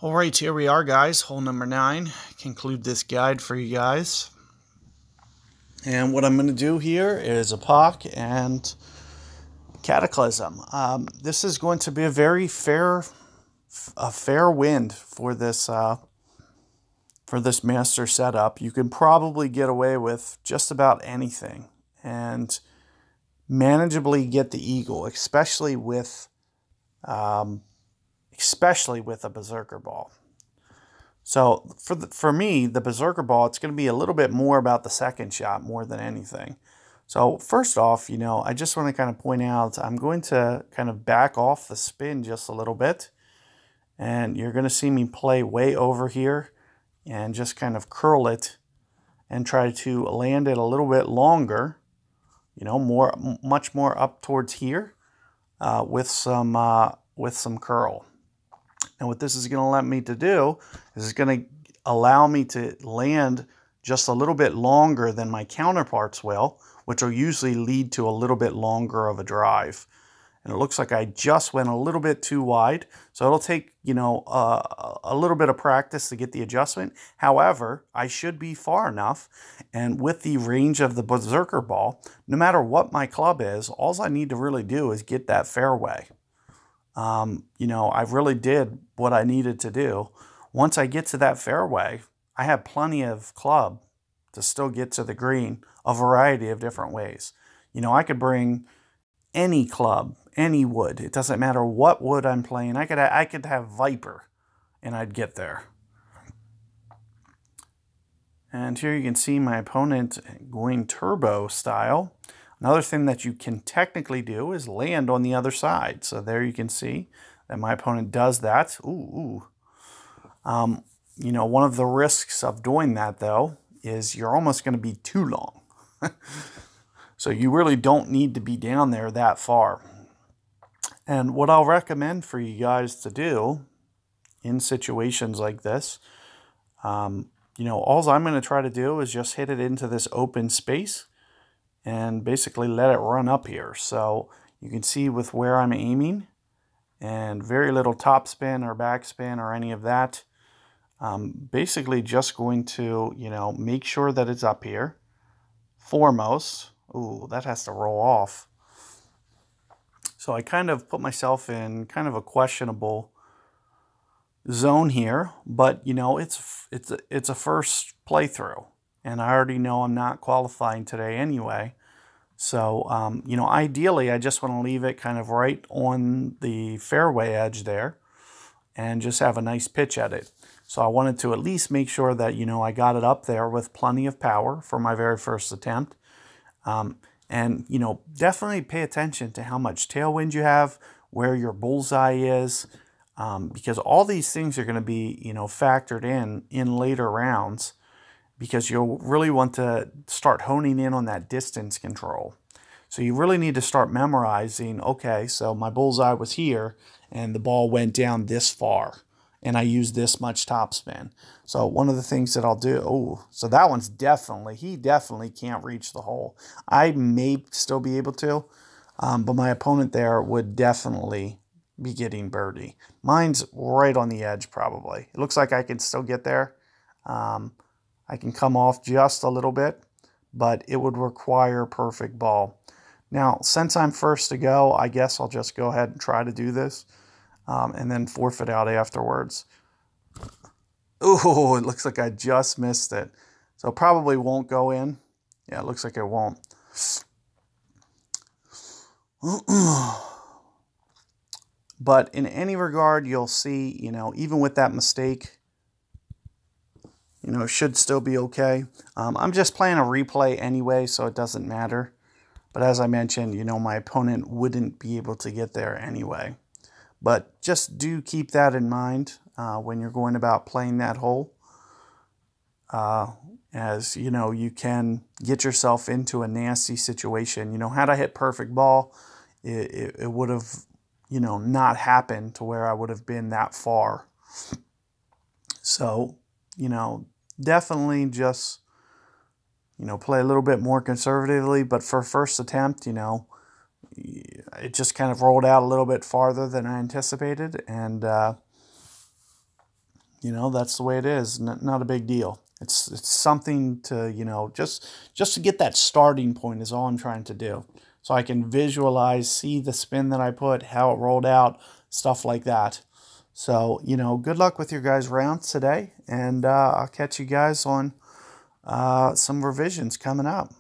All right, here we are, guys. Hole number 9. Conclude this guide for you guys. And what I'm going to do here is a POC and Cataclysm. This is going to be a very fair wind for this master setup. You can probably get away with just about anything and manageably get the eagle, especially with a Berserker Ball. So for me, the Berserker Ball, it's going to be a little bit more about the second shot more than anything. So first off, I just want to kind of point out, I'm going to kind of back off the spin just a little bit. And you're going to see me play way over here and just kind of curl it and try to land it a little bit longer, much more up towards here with some curl. And what this is going to let me to do is it's going to allow me to land just a little bit longer than my counterparts will, which will usually lead to a little bit longer of a drive. And it looks like I just went a little bit too wide. So it'll take, a little bit of practice to get the adjustment. However, I should be far enough. And with the range of the Berserker Ball, no matter what my club is, all I need to really do is get that fairway. I really did what I needed to do. Once I get to that fairway, I have plenty of club to still get to the green a variety of different ways. I could bring any club, any wood. It doesn't matter what wood I'm playing. I could have Viper and I'd get there. And here you can see my opponent going turbo style. Another thing that you can technically do is land on the other side. So there you can see that my opponent does that. Ooh. One of the risks of doing that, though, is you're almost going to be too long. So you really don't need to be down there that far. And what I'll recommend for you guys to do in situations like this, all I'm going to try to do is just hit it into this open space and basically let it run up here. So you can see with where I'm aiming and very little topspin or backspin or any of that. Basically just going to, make sure that it's up here foremost. Ooh, that has to roll off. So I kind of put myself in kind of a questionable zone here, but it's a first playthrough. And I already know I'm not qualifying today anyway. So, ideally, I just want to leave it kind of right on the fairway edge there and just have a nice pitch at it. So I wanted to at least make sure that, I got it up there with plenty of power for my very first attempt. And, definitely pay attention to how much tailwind you have, where your bullseye is, because all these things are going to be, factored in later rounds. Because you'll really want to start honing in on that distance control. So you really need to start memorizing, okay, so my bullseye was here and the ball went down this far and I used this much topspin. So one of the things that I'll do, so that one's he definitely can't reach the hole. I may still be able to, but my opponent there would definitely be getting birdie. Mine's right on the edge probably. It looks like I can still get there. I can come off just a little bit, but it would require perfect ball. Now, since I'm first to go, I guess I'll just go ahead and try to do this and then forfeit out afterwards. Ooh, it looks like I just missed it. So it probably won't go in. Yeah, it looks like it won't. But in any regard, you'll see, even with that mistake, should still be okay. I'm just playing a replay anyway, so it doesn't matter. But as I mentioned, my opponent wouldn't be able to get there anyway. But just do keep that in mind when you're going about playing that hole. As, you can get yourself into a nasty situation. Had I hit perfect ball, it would have, not happened to where I would have been that far. So, definitely just, play a little bit more conservatively. But for first attempt, it just kind of rolled out a little bit farther than I anticipated. And You know, that's the way it is. Not a big deal. It's something to, you know, just to get that starting point is all I'm trying to do. So I can visualize, see the spin that I put, how it rolled out, stuff like that. So, you know, good luck with your guys' rounds today, and I'll catch you guys on some revisions coming up.